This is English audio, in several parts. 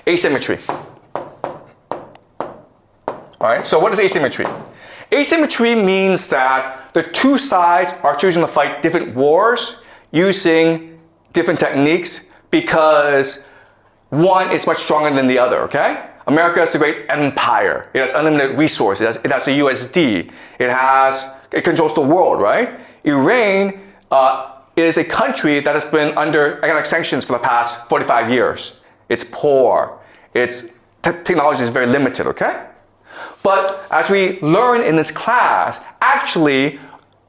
Asymmetry. All right, so what is asymmetry? Asymmetry means that the two sides are choosing to fight different wars using different techniques because one is much stronger than the other, okay? America is a great empire. It has unlimited resources. It has the USD. It controls the world, right? Iran is a country that has been under economic sanctions for the past 45 years. It's poor. Its technology is very limited, okay? But as we learn in this class, actually,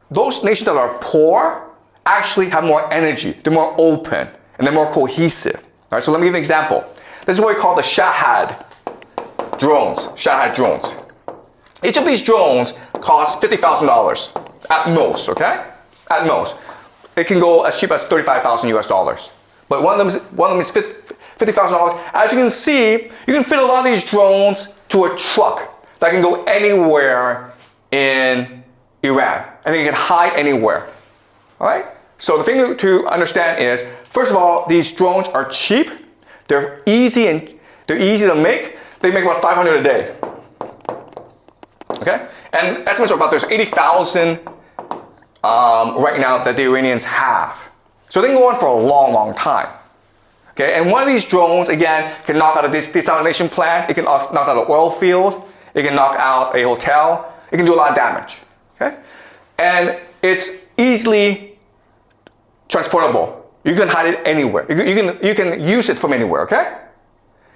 those nations that are poor actually have more energy. They're more open, and they're more cohesive. All right, so let me give you an example. This is what we call the Shahad drones. Shahad drones. Each of these drones costs $50,000 at most, okay? At most. It can go as cheap as $35,000 US. But one of them is $50,000. As you can see, you can fit a lot of these drones to a truck that can go anywhere in Iran, and they can hide anywhere. All right? So the thing to understand is, first of all, these drones are cheap. They're easy to make. They make about 500 a day. Okay? And estimates are about there's 80,000 right now that the Iranians have. So they can go on for a long, long time. Okay? And one of these drones, again, can knock out a desalination plant. It can knock out an oil field. It can knock out a hotel. It can do a lot of damage. Okay? And it's easily transportable. You can hide it anywhere. You can use it from anywhere, okay?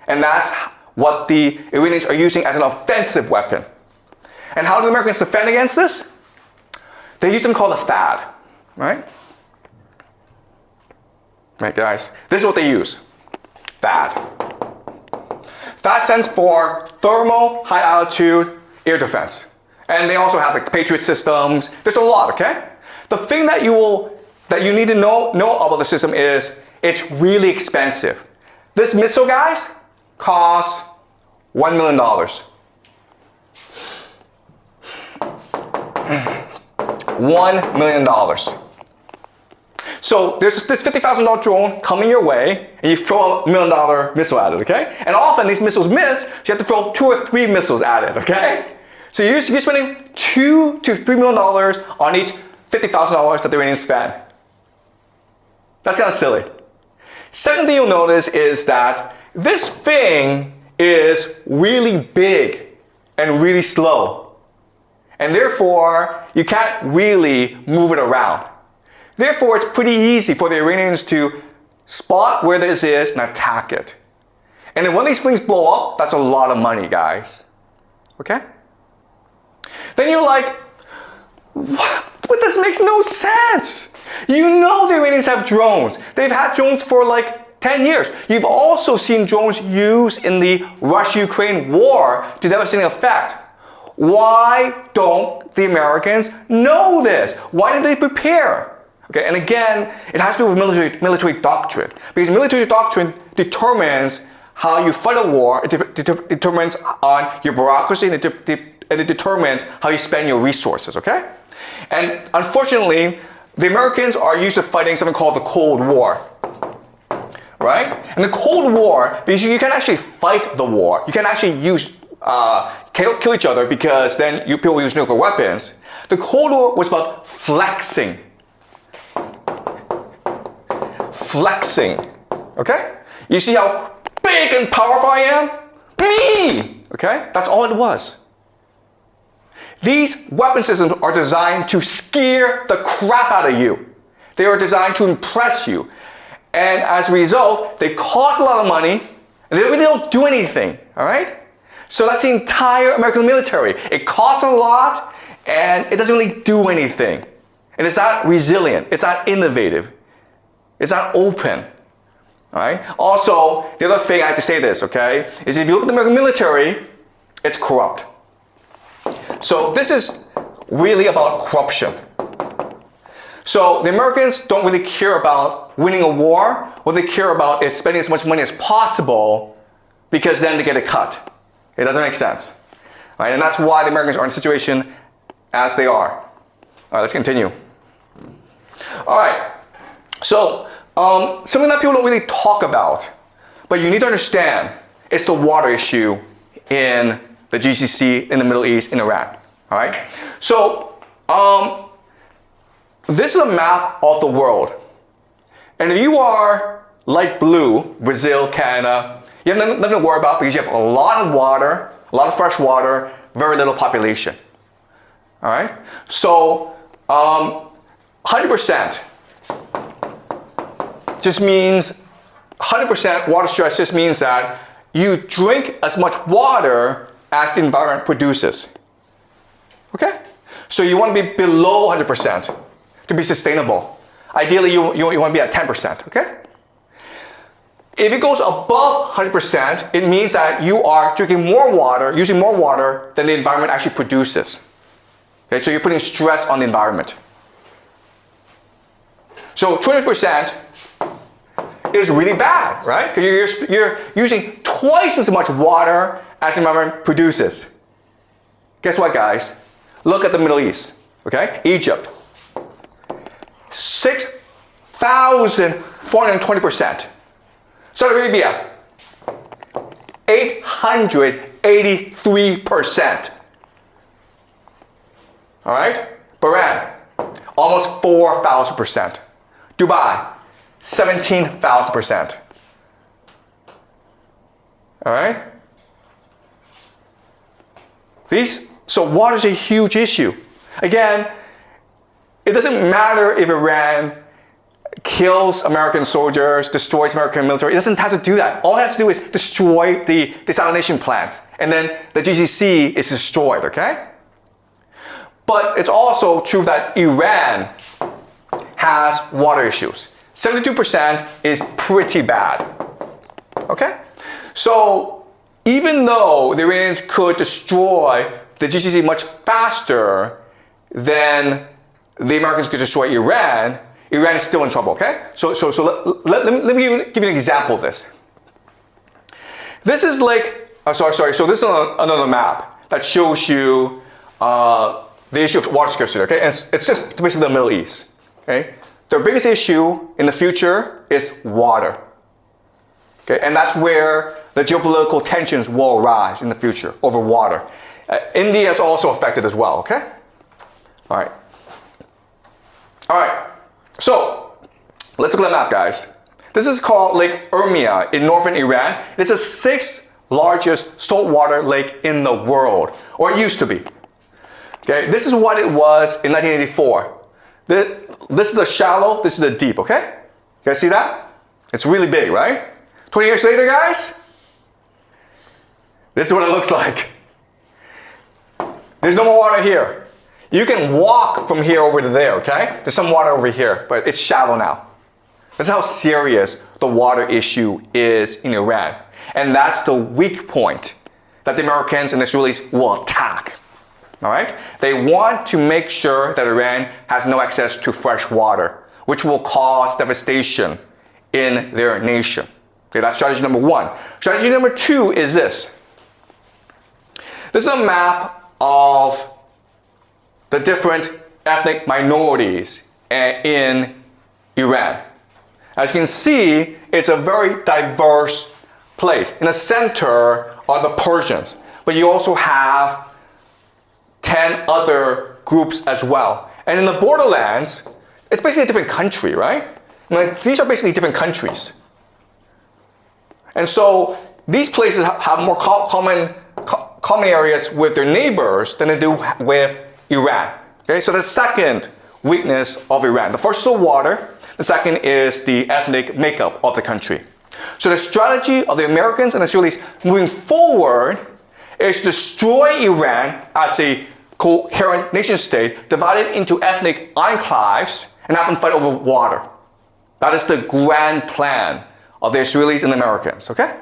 And that's what the Iranians are using as an offensive weapon. And how do the Americans defend against this? They use something called a THAAD, right? Right, guys? This is what they use. THAAD. THAAD stands for Thermal High Altitude Air Defense. And they also have like Patriot systems. There's a lot, okay? The thing that you need to know about the system is it's really expensive. This missile, guys, costs $1 million. $1 million. So there's this $50,000 drone coming your way, and you throw a $1 million missile at it, okay? And often these missiles miss, so you have to throw 2 or 3 missiles at it, okay? So you're spending $2 to $3 million on each $50,000 that the Iranians spend. That's kind of silly. Second thing you'll notice is that this thing is really big and really slow. And therefore, you can't really move it around. Therefore, it's pretty easy for the Iranians to spot where this is and attack it. And then when these things blow up, that's a lot of money, guys. Okay? Then you're like, what? But this makes no sense. You know the Iranians have drones. They've had drones for like 10 years. You've also seen drones used in the Russia-Ukraine war to devastating effect. Why don't the Americans know this? Why did they prepare? Okay, and again, it has to do with military doctrine. Because military doctrine determines how you fight a war, it determines on your bureaucracy, and it determines how you spend your resources, okay? And unfortunately, the Americans are used to fighting something called the Cold War, right? And the Cold War, because you can actually fight the war, you can actually use, kill each other because then people use nuclear weapons. The Cold War was about flexing. Flexing, okay? You see how big and powerful I am? Me! Okay? That's all it was. These weapon systems are designed to scare the crap out of you. They are designed to impress you. And as a result, they cost a lot of money, and they really don't do anything, all right? So that's the entire American military. It costs a lot, and it doesn't really do anything. And it's not resilient. It's not innovative. It's not open. All right? Also, the other thing I have to say this, okay, is if you look at the American military, it's corrupt. So this is really about corruption. So the Americans don't really care about winning a war. What they care about is spending as much money as possible because then they get a cut. It doesn't make sense. All right? And that's why the Americans are in the situation as they are. All right, let's continue. All right. So something that people don't really talk about, but you need to understand, it's the water issue in the GCC, in the Middle East, in Iran. All right? So, this is a map of the world. And if you are light blue, Brazil, Canada, you have nothing to worry about because you have a lot of water, a lot of fresh water, very little population. All right? So, 100% just means 100% water stress just means that you drink as much water as the environment produces. Okay? So you want to be below 100% to be sustainable. Ideally, you want to be at 10%. Okay? If it goes above 100%, it means that you are drinking more water, using more water than the environment actually produces. Okay? So you're putting stress on the environment. So 20% is really bad, right? Because you're using twice as much water as the environment produces. Guess what, guys? Look at the Middle East, okay? Egypt. 6,420%. Saudi Arabia, 883%. All right? Bahrain, almost 4,000%. Dubai, 17,000%. All right? So water is a huge issue. Again, it doesn't matter if Iran kills American soldiers, destroys American military. It doesn't have to do that. All it has to do is destroy the desalination plants. And then the GCC is destroyed, okay? But it's also true that Iran has water issues. 72% is pretty bad. Okay? So even though the Iranians could destroy the GCC much faster than the Americans could destroy Iran, Iran is still in trouble, okay? So let me give you an example of this. This is like, so this is another map that shows you the issue of water scarcity, okay? And it's just basically the Middle East, okay? Their biggest issue in the future is water, okay? And that's where the geopolitical tensions will arise in the future over water. India is also affected as well, okay? All right. All right. So, let's look at the map, guys. This is called Lake Urmia in northern Iran. It's the 6th largest saltwater lake in the world, or it used to be. Okay, this is what it was in 1984. This is the shallow, this is the deep, okay? You guys see that? It's really big, right? 20 years later, guys, this is what it looks like. There's no more water here. You can walk from here over to there, okay? There's some water over here, but it's shallow now. That's how serious the water issue is in Iran. And that's the weak point that the Americans and the Israelis will attack. All right? They want to make sure that Iran has no access to fresh water, which will cause devastation in their nation. Okay, that's strategy number one. Strategy number two is this. This is a map of the different ethnic minorities in Iran. As you can see, it's a very diverse place. In the center are the Persians, but you also have 10 other groups as well. And in the borderlands, it's basically a different country, right? Like, these are basically different countries. And so these places have more common areas with their neighbors than they do with Iran. Okay, so the second weakness of Iran. The first is the water. The second is the ethnic makeup of the country. So the strategy of the Americans and the Israelis moving forward is to destroy Iran as a coherent nation state, divided into ethnic enclaves, and have them fight over water. That is the grand plan of the Israelis and the Americans, okay?